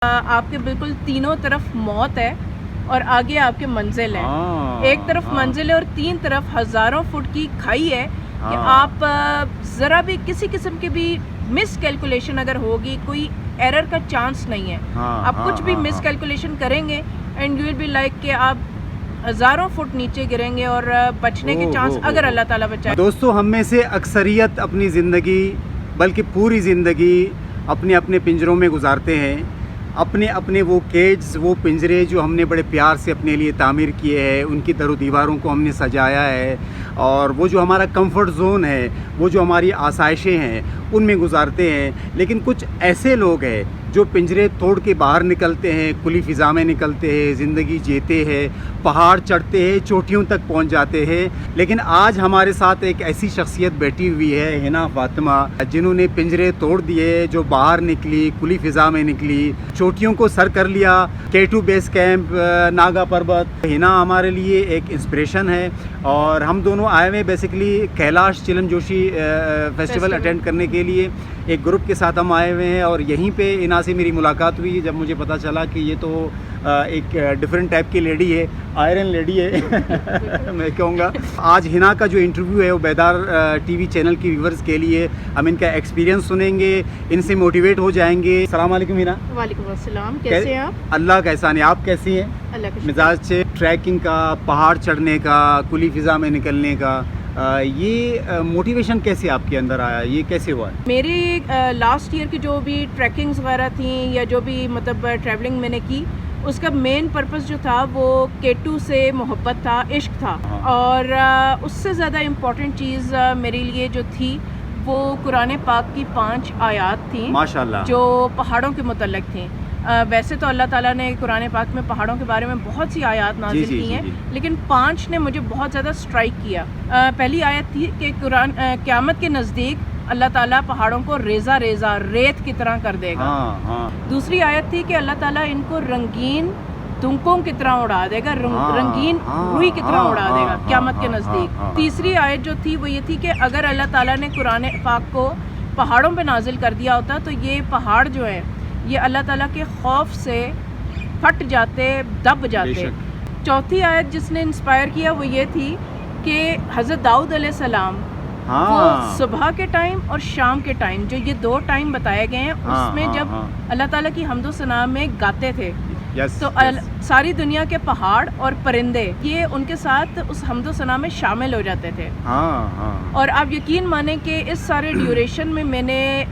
آپ کے بالکل تینوں طرف موت ہے اور آگے آپ کے منزل ہے. ایک طرف منزل ہے اور تین طرف ہزاروں فٹ کی کھائی ہے کہ آپ ذرا بھی کسی قسم کی بھی مس کیلکولیشن اگر ہوگی کوئی ایرر کا چانس نہیں ہے. آپ کچھ بھی مس کیلکولیشن کریں گے and you will be like کہ آپ ہزاروں فٹ نیچے گریں گے اور بچنے کے چانس اگر اللہ تعالیٰ بچائے. دوستو، ہم میں سے اکثریت اپنی زندگی بلکہ پوری زندگی اپنے اپنے پنجروں میں گزارتے ہیں. اپنے اپنے وہ کیجز، وہ پنجرے جو ہم نے بڑے پیار سے اپنے لیے تعمیر کیے ہیں، ان کی در و دیواروں کو ہم نے سجایا ہے، اور وہ جو ہمارا کمفرٹ زون ہے، وہ جو ہماری آسائشیں ہیں، ان میں گزارتے ہیں. لیکن کچھ ایسے لوگ ہیں جو پنجرے توڑ کے باہر نکلتے ہیں، کھلی فضا میں نکلتے ہیں، زندگی جیتے ہیں، پہاڑ چڑھتے ہیں، چوٹیوں تک پہنچ جاتے ہیں. لیکن آج ہمارے ساتھ ایک ایسی شخصیت بیٹھی ہوئی ہے، حنا فاطمہ، جنہوں نے پنجرے توڑ دیے، جو باہر نکلی، کھلی فضا میں نکلی، چوٹیوں کو سر کر لیا. K2 بیس کیمپ، ناگا پربت. حنا ہمارے لیے ایک انسپریشن ہے، اور ہم دونوں آئے ہوئے بیسیکلی کیلاش چلن جوشی فیسٹیول اٹینڈ کرنے کے لیے. ایک گروپ کے ساتھ ہم آئے ہوئے ہیں، اور یہیں پہ حنا سے میری ملاقات ہوئی جب مجھے پتہ چلا کہ یہ تو ایک ڈفرینٹ ٹائپ کی لیڈی ہے، آئرن لیڈی ہے میں کہوں گا. آج حنا کا جو انٹرویو ہے وہ بیدار ٹی وی چینل کی ویورز کے لیے ہم ان کا ایکسپیرینس سنیں گے، ان سے موٹیویٹ ہو جائیں گے. السلام علیکم حنا. وعلیکم السلام. کیسے ہیں آپ؟ اللہ کا احسان ہے. آپ کیسی ہیں؟ اللہ کا مزاج سے ٹریکنگ کا، پہاڑ چڑھنے کا، کھلی فضا میں نکلنے کا، یہ موٹیویشن کیسے آپ کے اندر آیا؟ یہ کیسے ہوا؟ میری لاسٹ ایئر کی جو بھی ٹریکنگز وغیرہ تھیں یا جو بھی مطلب ٹریولنگ میں نے کی، اس کا مین پرپس جو تھا وہ K2 سے محبت تھا، عشق تھا. اور اس سے زیادہ امپورٹنٹ چیز میرے لیے جو تھی وہ قرآن پاک کی 5 آیات تھیں ماشاءاللہ، جو پہاڑوں کے متعلق تھیں. ویسے تو اللہ تعالیٰ نے قرآن پاک میں پہاڑوں کے بارے میں بہت سی آیات نازل کی ہیں، لیکن 5 نے مجھے بہت زیادہ سٹرائک کیا. پہلی آیت تھی کہ قیامت کے نزدیک اللہ تعالیٰ پہاڑوں کو ریزہ ریزہ ریت کی طرح کر دے گا. دوسری آیت تھی کہ اللہ تعالیٰ ان کو رنگین دنکوں کی طرح اڑا دے گا، رنگین روئی کی طرح اڑا دے گا قیامت کے نزدیک. تیسری آیت جو تھی وہ یہ تھی کہ اگر اللہ تعالیٰ نے قرآن پاک کو پہاڑوں پہ نازل کر دیا ہوتا تو یہ پہاڑ جو ہے یہ اللہ تعالیٰ کے خوف سے پھٹ جاتے، دب جاتے. چوتھی آیت جس نے انسپائر کیا وہ یہ تھی کہ حضرت داؤد علیہ السلام وہ صبح کے ٹائم اور شام کے ٹائم، جو یہ 2 ٹائم بتائے گئے ہیں، اس میں جب اللہ تعالیٰ کی حمد و ثنا میں گاتے تھے تو ساری دنیا کے پہاڑ اور پرندے یہ ان کے ساتھ اس حمد و ثنا میں شامل ہو جاتے تھے. اور آپ یقین مانیں کہ اس سارے ڈیوریشن میں میں نے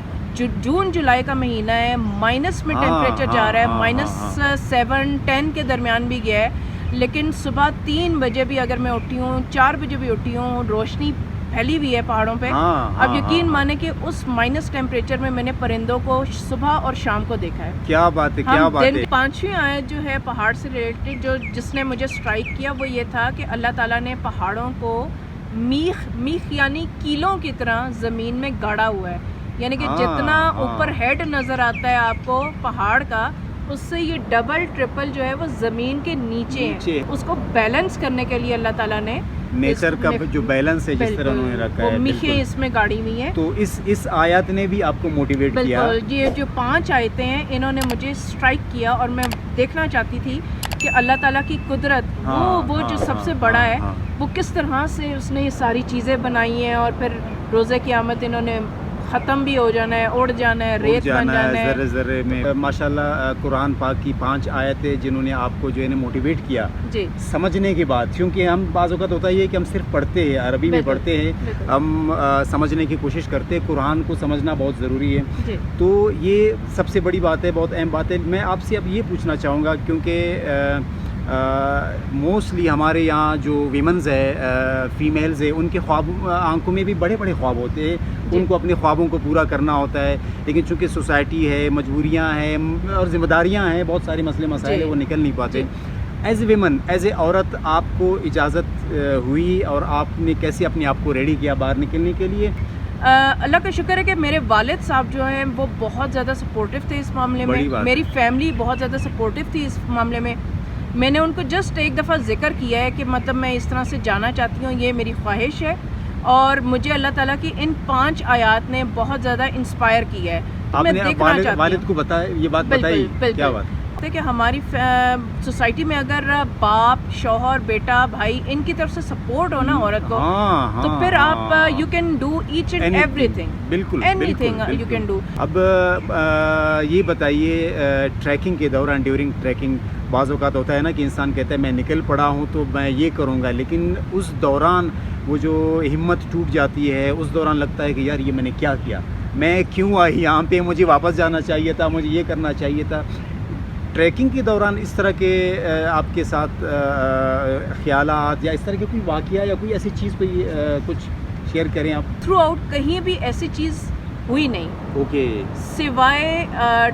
جون جولائی کا مہینہ ہے، مائنس میں ٹیمپریچر جا رہا ہے، -7-10 کے درمیان بھی گیا ہے، لیکن صبح 3 بجے بھی اگر میں اٹھی ہوں، 4 بجے بھی اٹھی ہوں، روشنی پھیلی ہوئی ہے پہاڑوں پہ. اب یقین مانے کہ اس مائنس ٹیمپریچر میں نے پرندوں کو صبح اور شام کو دیکھا ہے. کیا بات ہے، کیا بات ہے. 5ویں آیت جو ہے پہاڑ سے ریلیٹڈ جس نے مجھے سٹرائک کیا وہ یہ تھا کہ اللہ تعالیٰ نے پہاڑوں کو میخ یعنی کیلوں کی طرح زمین میں گاڑا ہوا ہے. یعنی کہ جتنا اوپر ہیڈ نظر آتا ہے آپ کو پہاڑ کا، اس سے یہ ڈبل ٹرپل جو ہے وہ زمین کے نیچے ہے. اس کو بیلنس کرنے کے لیے اللہ تعالیٰ نے نیچر کا جو بیلنس ہے جس طرح انہوں نے رکھا ہے، میخیں اس میں گاڑی ہوئی ہیں. تو اس آیات نے بھی آپ کو موٹیویٹ کیا. بالکل. یہ جو 5 آیتیں ہیں انہوں نے مجھے سٹرائک کیا، اور میں دیکھنا چاہتی تھی کہ اللہ تعالیٰ کی قدرت وہ جو سب سے بڑا ہے وہ کس طرح سے اس نے یہ ساری چیزیں بنائی ہیں، اور پھر روز قیامت انہوں نے ختم بھی ہو جانا ہے، اڑ جانا ہے، ریت بن جانا ہے ذرے ذرے میں. ماشاءاللہ قرآن پاک کی 5 آیتیں جنہوں نے آپ کو جو ہے موٹیویٹ کیا جی سمجھنے کے بعد. کیونکہ ہم بعض اوقات ہوتا ہے کہ ہم صرف پڑھتے ہیں، عربی میں پڑھتے ہیں، ہم سمجھنے کی کوشش کرتے ہیں. قرآن کو سمجھنا بہت ضروری ہے. تو یہ سب سے بڑی بات ہے، بہت اہم بات ہے. میں آپ سے اب یہ پوچھنا چاہوں گا، کیونکہ موسٹلی ہمارے یہاں جو ویمنز ہے، فیمیلز ہے، ان کے آنکھوں میں بھی بڑے بڑے خواب ہوتے ہیں. ان کو اپنے خوابوں کو پورا کرنا ہوتا ہے، لیکن چونکہ سوسائٹی ہے، مجبوریاں ہیں اور ذمہ داریاں ہیں، بہت سارے مسئلے مسائل ہیں، وہ نکل نہیں پاتے. As a women, as a عورت، آپ کو اجازت ہوئی اور آپ نے کیسے اپنے آپ کو ریڈی کیا باہر نکلنے کے لیے؟ اللہ کا شکر ہے کہ میرے والد صاحب جو ہیں وہ بہت زیادہ سپورٹیو تھے اس معاملے میں. میری فیملی بہت زیادہ سپورٹیو تھی اس معاملے میں. میں نے ان کو جسٹ ایک دفعہ ذکر کیا ہے کہ مطلب میں اس طرح سے جانا چاہتی ہوں، یہ میری خواہش ہے. اور مجھے اللہ تعالیٰ کی ان 5 آیات نے بہت زیادہ انسپائر کیا ہے. تو میں دیکھنا چاہتی ہوں. والد کو بتایا یہ بات بتائی کیا بات کہ ہماری سوسائٹی میں اگر باپ شوہر بیٹا بھائی ان کی طرف سے سپورٹ ہو نا عورت کو تو پھر آپ you can do each and ایوری تھنگ. بالکل اینی تھنگ یو کین ڈو. اب یہ بتائیے ٹریکنگ کے دوران ڈیورنگ ٹریکنگ بعض اوقات ہوتا ہے نا کہ انسان کہتا ہے میں نکل پڑا ہوں تو میں یہ کروں گا, لیکن اس دوران وہ جو ہمت ٹوٹ جاتی ہے, اس دوران لگتا ہے کہ یار یہ میں نے کیا کیا, میں کیوں آئی یہاں پہ, مجھے واپس جانا چاہیے تھا, مجھے یہ کرنا چاہیے تھا. ٹریکنگ کے دوران اس طرح کے آپ کے ساتھ خیالات یا اس طرح کے کوئی واقعہ یا کوئی ایسی چیز کوئی کچھ شیئر کریں آپ؟ تھرو آؤٹ کہیں بھی ایسی چیز ہوئی نہیں. اوکے. سوائے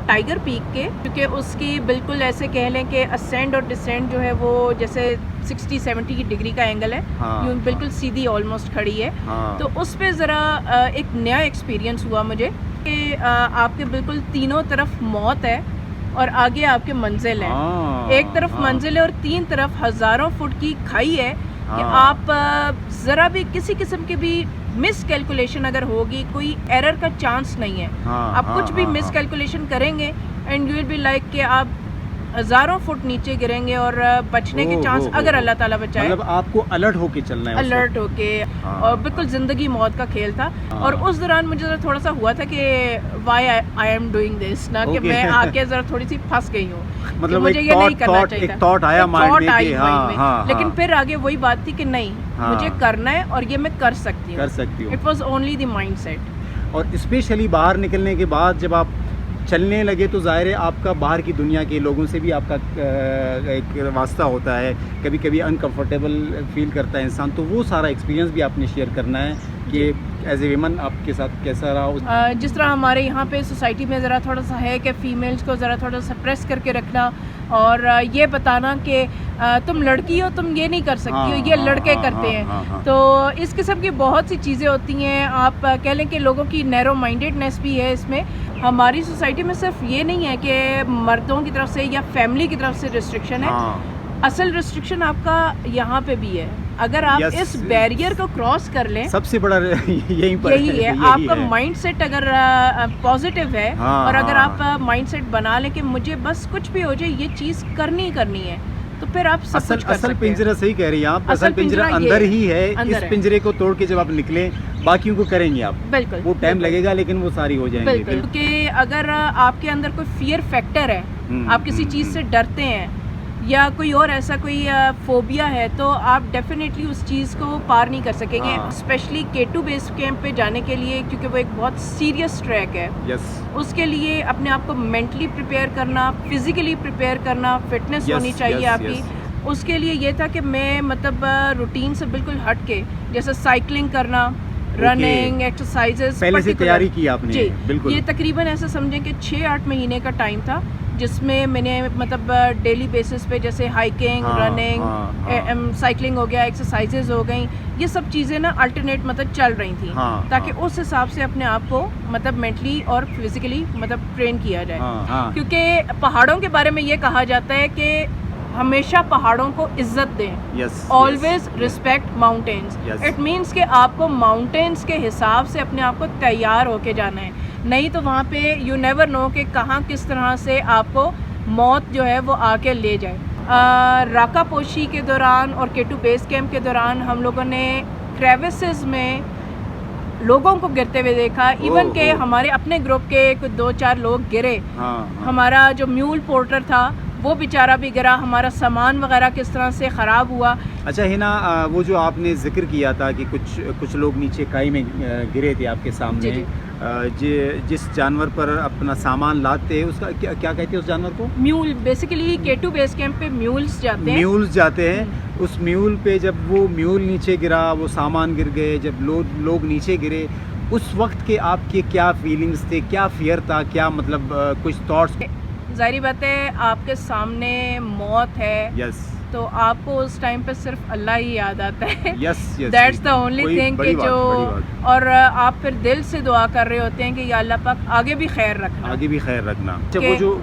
ٹائیگر پیک کے, کیونکہ اس کی بالکل ایسے کہہ لیں کہ اسینڈ اور ڈسینڈ جو ہے وہ جیسے 60-70 ڈگری کا اینگل ہے, یوں بالکل سیدھی آلموسٹ کھڑی ہے. تو اس پہ ذرا ایک نیا ایکسپیرینس ہوا مجھے کہ آپ کے بالکل تینوں طرف موت ہے اور آگے آپ کے منزل ہے. ایک طرف منزل ہے اور تین طرف ہزاروں فٹ کی کھائی ہے کہ آپ ذرا بھی کسی قسم کی بھی مس کیلکولیشن اگر ہوگی, کوئی ایرر کا چانس نہیں ہے. آپ کچھ بھی مس کیلکولیشن کریں گے and you will be like کہ آپ ہزاروں فٹ نیچے گریں گے, اور بچنے کے چانس اگر اللہ تعالیٰ بچائے. مطلب آپ کو الرٹ ہو کے چلنا ہے, الرٹ ہو کے, اور بالکل زندگی موت کا کھیل تھا. اور اس دوران مجھے ذرا تھوڑا سا ہوا تھا کہ why I am doing this, نہ کہ میں آ کے ذرا تھوڑی سی پھنس گئی ہوں, مطلب مجھے یہ نہیں کرنا چاہیے تھا. تھاٹ آیا مائنڈ میں, لیکن پھر آگے وہی بات تھی کہ نہیں مجھے کرنا ہے اور یہ میں کر سکتی ہوں. It was only the mindset. اور اسپیشلی باہر نکلنے کے بعد جب آپ چلنے لگے تو ظاہر ہے آپ کا باہر کی دنیا کے لوگوں سے بھی آپ کا ایک واسطہ ہوتا ہے, کبھی کبھی انکمفرٹیبل فیل کرتا ہے انسان, تو وہ سارا ایکسپیرینس بھی آپ نے شیئر کرنا ہے کہ ایز اے ویمن آپ کے ساتھ کیسا رہا. جس طرح ہمارے یہاں پہ سوسائٹی میں ذرا تھوڑا سا ہے کہ فیمیلز کو ذرا تھوڑا سا پریس کر کے رکھنا اور یہ بتانا کہ تم لڑکی ہو, تم یہ نہیں کر سکتی ہو, یہ لڑکے کرتے ہیں. تو اس قسم کی بہت سی چیزیں ہوتی ہیں. آپ کہہ لیں کہ لوگوں کی نیرو مائنڈیڈنیس بھی ہے اس میں. ہماری سوسائٹی میں صرف یہ نہیں ہے کہ مردوں کی طرف سے یا فیملی کی طرف سے ریسٹرکشن ہے, اصل ریسٹرکشن آپ کا یہاں پہ بھی ہے. اگر آپ اس بیریئر کو کراس کر لیں, سب سے بڑا یہی ہے. آپ کا مائنڈ سیٹ اگر پازیٹیو ہے اور اگر آپ مائنڈ سیٹ بنا لیں کہ مجھے بس کچھ بھی ہو جائے یہ چیز کرنی ہے, تو پھر آپ سب کچھ کر سکتے ہیں. اصل پنجرہ صحیح کہہ رہی ہیں آپ, اصل پنجرہ اندر ہی ہے. اس پنجرے کو توڑ کے جب آپ نکلیں باقیوں کو کریں گے آپ, بالکل وہ ٹائم لگے گا لیکن وہ ساری ہو جائیں گے. کیونکہ اگر آپ کے اندر کوئی فیئر فیکٹر ہے, آپ کسی چیز سے ڈرتے ہیں یا کوئی اور ایسا کوئی فوبیا ہے, تو آپ ڈیفینیٹلی اس چیز کو پار نہیں کر سکیں گے. اسپیشلی K2 بیس کیمپ پہ جانے کے لیے, کیونکہ وہ ایک بہت سیریس ٹریک ہے. اس کے لیے اپنے آپ کو مینٹلی پریپیئر کرنا, فزیکلی پریپیئر کرنا, فٹنس ہونی چاہیے آپ کی. اس کے لیے یہ تھا کہ میں مطلب روٹین سے بالکل ہٹ کے, جیسے سائیکلنگ کرنا, رننگ ایکسرسائزز, پہلے سے تیاری کی آپ نے. جی بالکل. یہ تقریباً ایسا سمجھیں کہ 6-8 مہینے کا ٹائم تھا جس میں میں نے مطلب ڈیلی بیسس پہ جیسے ہائکنگ, رننگ, سائیکلنگ ہو گیا, ایکسرسائزز ہو گئیں, یہ سب چیزیں نا الٹرنیٹ مطلب چل رہی تھیں, تاکہ اس حساب سے اپنے آپ کو مطلب مینٹلی اور فزیکلی مطلب ٹرین کیا جائے. کیونکہ پہاڑوں کے بارے میں یہ کہا جاتا ہے کہ ہمیشہ پہاڑوں کو عزت دیں, always respect mountains. It means کہ آپ کو ماؤنٹینس کے حساب سے اپنے آپ کو تیار ہو کے جانا ہے, نہیں تو وہاں پہ یو نیور نو کہ کہاں کس طرح سے آپ کو موت جو ہے وہ آ کے لے جائے. راکا پوشی کے دوران اور K2 بیس کیمپ کے دوران ہم لوگوں نے کریوسز میں لوگوں کو گرتے ہوئے دیکھا. ایون کہ ہمارے اپنے گروپ کے 2-4 لوگ گرے. ہمارا جو میول پورٹر تھا وہ بیچارہ بھی گرا, ہمارا سامان وغیرہ کس طرح سے خراب ہوا. اچھا ہنا, وہ جو آپ نے ذکر کیا تھا کہ کچھ لوگ نیچے کھائی میں گرے تھے آپ کے سامنے, جس جانور پر اپنا سامان لاتے ہیں اس کا کیا کہتے ہیں اس جانور کو؟ Mule. Basically K2 base camp پہ میولز جاتے ہیں. اس میول پہ جب وہ میول نیچے گرا, وہ سامان گر گئے, جب لوگ نیچے گرے, اس وقت کے آپ کے کیا فیلنگز تھے, کیا فیئر تھا, کیا مطلب کچھ تھاٹس؟ ظاہری بات ہے آپ کے سامنے موت ہے, تو آپ کو اس ٹائم پہ صرف اللہ ہی یاد آتا ہے. دیٹس دا اونلی تھنگ کہ جو, اور آپ پھر دل سے دعا کر رہے ہوتے ہیں کہ یا اللہ پاک آگے بھی خیر رکھنا.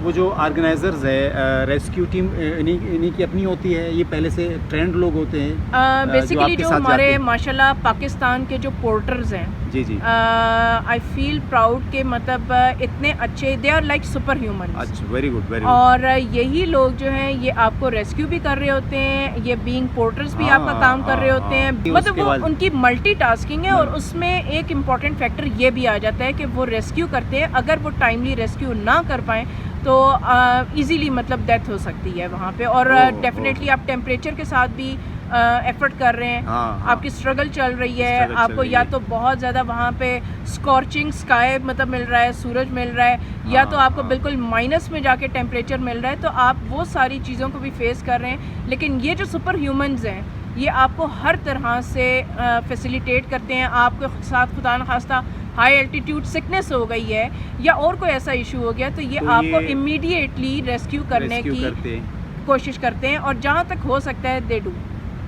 وہ جو آرگنائزرز ہے ریسکیو ٹیم, انہیں کی اپنی ہوتی ہے, یہ پہلے سے ٹرینڈ لوگ ہوتے ہیں بیسیکلی جو ہمارے ماشاءاللہ پاکستان کے جو پورٹرز ہیں, جی جی آئی فیل پراؤڈ کہ مطلب اتنے اچھے they are like superhuman. اچھا ویری گڈ ویری گڈ. اور یہی لوگ جو ہیں یہ آپ کو ریسکیو بھی کر رہے ہوتے ہیں, یہ بینگ پورٹرز بھی آپ کا کام کر رہے ہوتے ہیں. مطلب وہ ان کی ملٹی ٹاسکنگ ہے, اور اس میں ایک امپورٹنٹ فیکٹر یہ بھی آ جاتا ہے کہ وہ ریسکیو کرتے ہیں. اگر وہ ٹائملی ریسکیو نہ کر پائیں تو ایزیلی مطلب ڈیتھ ہو سکتی ہے وہاں پہ. اور ڈیفینیٹلی آپ ٹیمپریچر کے ساتھ بھی ایفرٹ کر رہے ہیں, آپ کی اسٹرگل چل رہی ہے, آپ کو یا تو بہت زیادہ وہاں پہ اسکارچنگ اسکائی مطلب مل رہا ہے, سورج مل رہا ہے, یا تو آپ کو بالکل مائنس میں جا کے ٹیمپریچر مل رہا ہے. تو آپ وہ ساری چیزوں کو بھی فیس کر رہے ہیں. لیکن یہ جو سپر ہیومنز ہیں یہ آپ کو ہر طرح سے فیسیلیٹیٹ کرتے ہیں. آپ کے ساتھ خدا نخواستہ ہائی الٹیٹیوڈ سکنس ہو گئی ہے یا اور کوئی ایسا ایشو ہو گیا تو یہ آپ کو امیڈیٹلی ریسکیو کرنے کی کوشش کرتے ہیں, اور جہاں تک ہو سکتا ہے دے ڈو.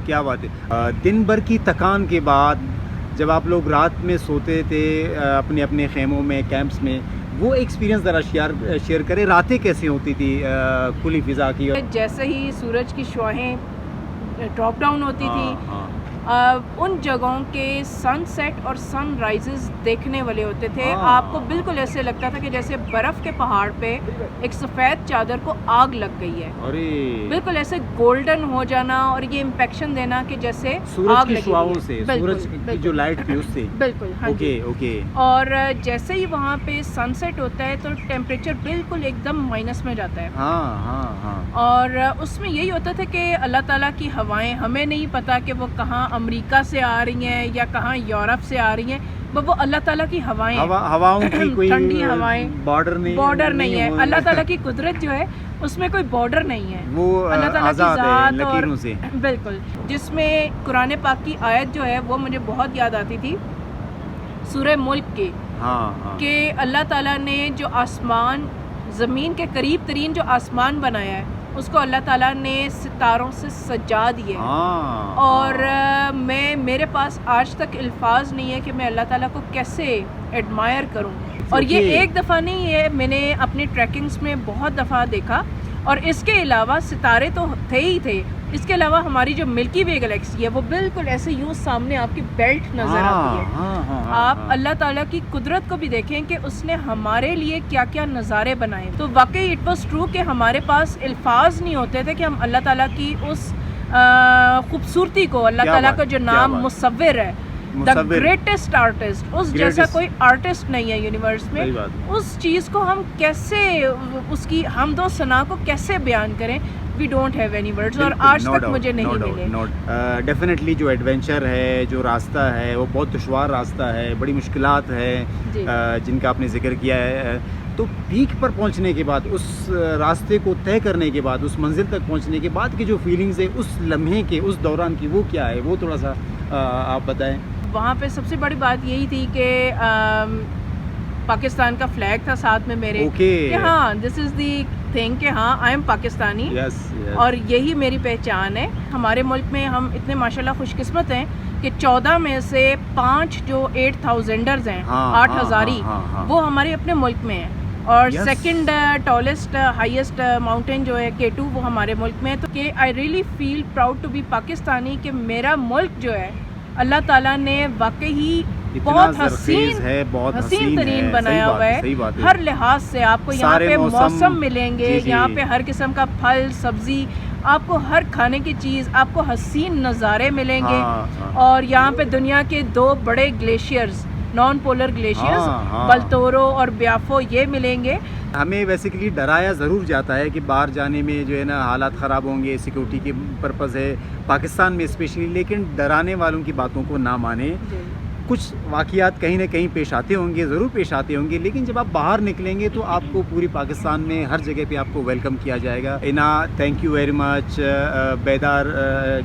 کیا بات ہے. دن بھر کی تکان کے بعد جب آپ لوگ رات میں سوتے تھے اپنے اپنے خیموں میں, کیمپس میں, وہ ایکسپیرینس ذرا شیئر کریں. راتیں کیسی ہوتی تھی کھلی فضا کی؟ جیسے ہی سورج کی شعاعیں ڈراپ ڈاؤن ہوتی تھی ان جگہوں کے سن سیٹ اور سن رائزز دیکھنے والے ہوتے تھے. آپ کو بالکل ایسے لگتا تھا کہ جیسے برف کے پہاڑ پہ ایک سفید چادر کو آگ لگ گئی ہے, بالکل ایسے گولڈن ہو جانا اور یہ امپیکشن دینا کہ جیسے سورج کی شعاعوں سے, سورج کی جو لائٹ تھی اس سے. بالکل اوکے اوکے. اور جیسے ہی وہاں پہ سن سیٹ ہوتا ہے تو ٹیمپریچر بالکل ایک دم مائنس میں جاتا ہے. اور اس میں یہی ہوتا تھا کہ اللہ تعالیٰ کی ہوائیں, ہمیں نہیں پتا کہ وہ کہاں امریکہ سے آ رہی ہیں یا کہاں یورپ سے آ رہی ہیں, وہ اللہ تعالیٰ کی ہوائیں, ہواؤں کی کوئی ٹھنڈی ہوائیں, بارڈر نہیں ہے. اللہ تعالیٰ کی قدرت جو ہے اس میں کوئی بارڈر نہیں ہے, وہ اللہ تعالیٰ کی ذات. اور سے بالکل جس میں قرآن پاک کی آیت جو ہے وہ مجھے بہت یاد آتی تھی سورہ ملک کی, کہ اللہ تعالیٰ نے جو آسمان, زمین کے قریب ترین جو آسمان بنایا ہے اس کو اللہ تعالیٰ نے ستاروں سے سجا دیے. اور میرے پاس آج تک الفاظ نہیں ہے کہ میں اللہ تعالیٰ کو کیسے ایڈمائر کروں. اور یہ ایک دفعہ نہیں ہے, میں نے اپنی ٹریکنگز میں بہت دفعہ دیکھا. اور اس کے علاوہ ستارے تو تھے ہی تھے, اس کے علاوہ ہماری جو ملکی وے گلیکسی ہے وہ بالکل ایسے یوں سامنے آپ کی بیلٹ نظر آتی ہے. آپ اللہ تعالیٰ کی قدرت کو بھی دیکھیں کہ اس نے ہمارے لیے کیا کیا نظارے بنائے. تو واقعی اٹ واز ٹرو کہ ہمارے پاس الفاظ نہیں ہوتے تھے کہ ہم اللہ تعالیٰ کی اس خوبصورتی کو, اللہ تعالیٰ کا جو نام مصور ہے, دا گریٹسٹ آرٹسٹ, اس جیسا کوئی آرٹسٹ نہیں ہے یونیورس میں, اس چیز کو ہم کیسے, اس کی حمد و ثنا کو کیسے بیان کریں. We don't have any words, اور آج تک مجھے نہیں ملے. ڈیفینیٹلی جو ایڈونچر ہے, جو راستہ ہے وہ بہت دشوار راستہ ہے, بڑی مشکلات ہے جن کا آپ نے ذکر کیا ہے. تو پیک پر پہنچنے کے بعد, اس راستے کو طے کرنے کے بعد, اس منزل تک پہنچنے کے بعد کی جو فیلنگز ہے اس لمحے کے, اس دوران کی, وہ کیا ہے, وہ تھوڑا سا آپ بتائیں. وہاں پہ سب سے بڑی بات یہی تھی کہ پاکستان کا فلیگ تھا ساتھ میں میرے, کہ ہاں دس از دی تھنگ کہ ہاں آئی ایم پاکستانی, اور یہی میری پہچان ہے. ہمارے ملک میں ہم اتنے ماشاءاللہ خوش قسمت ہیں کہ 14 میں سے 5 جو 8000ers ہیں, 8000ی, وہ ہمارے اپنے ملک میں ہیں. اور سیکنڈ ٹالسٹ ہائیسٹ ماؤنٹین جو ہے K2 وہ ہمارے ملک میں ہے. تو کہ I really feel proud to be Pakistani, کہ میرا ملک جو ہے اللہ تعالیٰ نے واقعی بہت حسین ترین بنایا ہوا ہے ہر لحاظ سے. آپ کو یہاں پہ موسم ملیں گے, یہاں پہ ہر قسم کا پھل سبزی, آپ کو ہر کھانے کی چیز, آپ کو حسین نظارے ملیں گے. اور یہاں پہ دنیا کے 2 بڑے glaciers, non polar glaciers, Baltoro اور بیافو, یہ ملیں گے. ہمیں بیسیکلی ڈرایا ضرور جاتا ہے کہ باہر جانے میں جو ہے نا حالات خراب ہوں گے, سیکورٹی کے پرپز ہے پاکستان میں اسپیشلی, لیکن ڈرانے والوں کی باتوں کو نہ مانیں. کچھ واقعات کہیں نہ کہیں پیش آتے ہوں گے, ضرور پیش آتے ہوں گے, لیکن جب آپ باہر نکلیں گے تو آپ کو پوری پاکستان میں ہر جگہ پہ آپ کو ویلکم کیا جائے گا. تھینک یو ویری مچ بیدار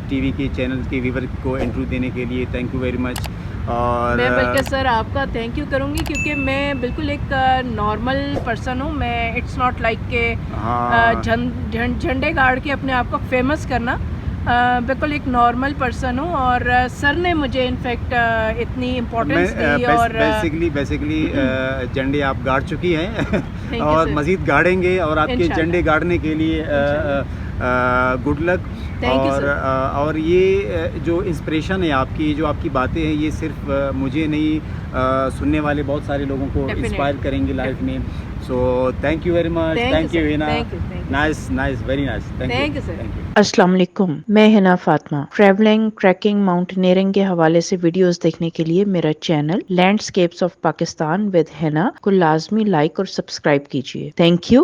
ٹی وی کے چینل کے ویور کو انٹرویو دینے کے لیے, تھینک یو ویری مچ. اور میں بلکہ سر آپ کا تھینک یو کروں گی, کیونکہ میں بالکل ایک نارمل پرسن ہوں. میں اٹس ناٹ لائک کہ جھنڈے گاڑ کے اپنے آپ کو فیمس کرنا, بالکل ایک نارمل پرسن ہوں. اور سر نے مجھے انفیکٹ اتنی امپورٹنس دی. اور بیسیکلی جھنڈے آپ گاڑ چکی ہیں اور مزید گاڑیں گے, اور آپ کے جھنڈے گاڑنے کے لیے good luck. Thank you, sir. اور یہ جو انسپریشن ہے آپ کی, جو آپ کی باتیں ہیں, یہ صرف مجھے نہیں, سننے والے بہت سارے لوگوں کو انسپائر کریں گے لائف میں. So thank you very much. Thank you Hina. Nice nice, very nice. Thank you sir. السلام علیکم, میں ہینا فاطمہ. ٹریولنگ, ٹریکنگ, ماؤنٹینئرنگ کے حوالے سے ویڈیوز دیکھنے کے لیے میرا channel Landscapes of Pakistan with Hina کو لازمی لائک اور سبسکرائب کیجیے. Thank you.